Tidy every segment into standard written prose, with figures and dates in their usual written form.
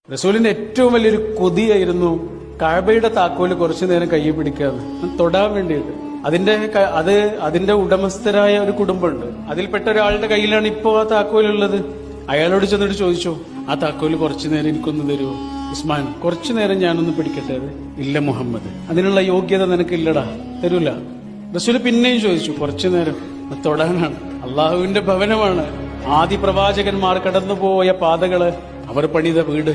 റസൂലിന്റെ ഏറ്റവും വലിയൊരു കൊതിയായിരുന്നു കഅബയുടെ താക്കോല് കുറച്ചു നേരം കയ്യിൽ പിടിക്കാന്ന് തൊടാൻ വേണ്ടിയിട്ട്. അതിന്റെ ഉടമസ്ഥരായ ഒരു കുടുംബമുണ്ട്. അതിൽപ്പെട്ട ഒരാളുടെ കയ്യിലാണ് ഇപ്പോ ആ താക്കോലുള്ളത്. അയാളോട് ചെന്നിട്ട് ചോദിച്ചു, ആ താക്കോല് കുറച്ചു നേരം എനിക്കൊന്ന് തരുമോ? ഉസ്മാൻ, കുറച്ചു നേരം ഞാനൊന്ന് പിടിക്കട്ടെ. അത് ഇല്ല മുഹമ്മദ്, അതിനുള്ള യോഗ്യത നിനക്കില്ലടാ, തരൂല. റസൂല് പിന്നെയും ചോദിച്ചു, കുറച്ചു നേരം, തൊടാനാണ്. അള്ളാഹുവിന്റെ ഭവനമാണ്, ആദി പ്രവാചകന്മാർ കടന്നുപോയ പാതകള്, അവർ പണിത വീട്,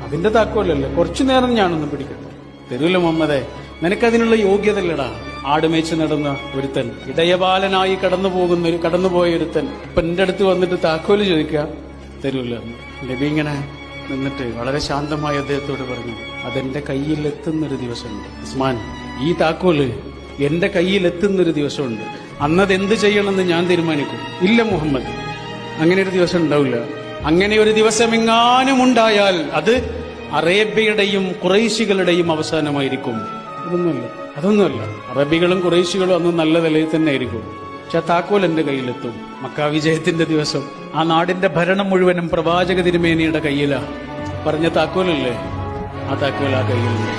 അതിന്റെ താക്കോലല്ലേ, കുറച്ചു നേരം ഞാനൊന്ന് പിടിക്കട്ടെ. തരൂല മുഹമ്മദേ, നിനക്കതിനുള്ള യോഗ്യത ഇല്ലടാ. ആടുമേച്ച് നടന്ന ഒരുത്തൻ, ഇടയബാലനായി കടന്നുപോയ ഒരുത്തൻ ഇപ്പൊ എന്റെ അടുത്ത് വന്നിട്ട് താക്കോല് ചോദിക്കുക, തരൂല. നബി ഇങ്ങനെ നിന്നിട്ട് വളരെ ശാന്തമായി അദ്ദേഹത്തോട് പറഞ്ഞു, അതെന്റെ കയ്യിൽ എത്തുന്നൊരു ദിവസമുണ്ട് ഉസ്മാൻ, ഈ താക്കോല് എന്റെ കയ്യിൽ എത്തുന്നൊരു ദിവസമുണ്ട്, അന്നത് എന്ത് ചെയ്യണമെന്ന് ഞാൻ തീരുമാനിക്കും. ഇല്ല മുഹമ്മദ്, അങ്ങനെ ഒരു ദിവസം ഉണ്ടാവില്ല. അങ്ങനെ ഒരു ദിവസം എങ്ങാനും ഉണ്ടായാൽ അത് അറേബ്യയുടെയും ഖുറൈശികളുടെയും അവസാനമായിരിക്കും. അതൊന്നുമല്ല. അറബികളും ഖുറൈശികളും അന്ന് നല്ല നിലയിൽ തന്നെ ആയിരിക്കും. പക്ഷെ താക്കോൽ എന്റെ കയ്യിലെത്തും. മക്ക വിജയത്തിന്റെ ദിവസം ആ നാടിന്റെ ഭരണം മുഴുവനും പ്രവാചക തിരുമേനിയുടെ കയ്യിലാ. പറഞ്ഞ താക്കോലല്ലേ, ആ താക്കോൽ ആ കയ്യിലുണ്ട്.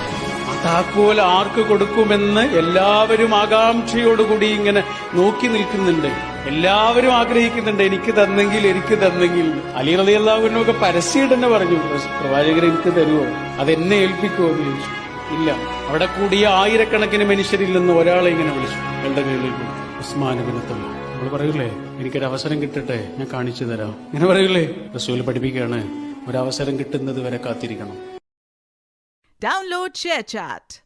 ആ താക്കോൽ ആർക്ക് കൊടുക്കുമെന്ന് എല്ലാവരും ആകാംക്ഷയോടുകൂടി ഇങ്ങനെ നോക്കി നിൽക്കുന്നുണ്ട്. എല്ലാവരും ആഗ്രഹിക്കുന്നുണ്ട്, എനിക്ക് തന്നെങ്കിൽ. അലി റളിയല്ലാഹു അൻഹു ഒക്കെ പരസ്യമായിട്ട് തന്നെ പറഞ്ഞു, പ്രവാചകരെ എനിക്ക് തരുമോ, അതെന്നെ ഏൽപ്പിക്കുമോ എന്ന് ചോദിച്ചു. ഇല്ല. അവിടെ കൂടിയ ആയിരക്കണക്കിന് മനുഷ്യരിൽ നിന്ന് ഒരാളെ ഇങ്ങനെ വിളിച്ചു, എന്റെ കയ്യിലേക്ക്, ഉസ്മാൻ ഇബ്നു തൽഹ. നമ്മൾ പറയൂലേ, എനിക്കൊരു അവസരം കിട്ടട്ടെ, ഞാൻ കാണിച്ചു തരാം. ഇങ്ങനെ പറയൂലേ. റസൂൽ പഠിപ്പിക്കുകയാണ്, ഒരവസരം കിട്ടുന്നത് വരെ കാത്തിരിക്കണം. Download ShareChat.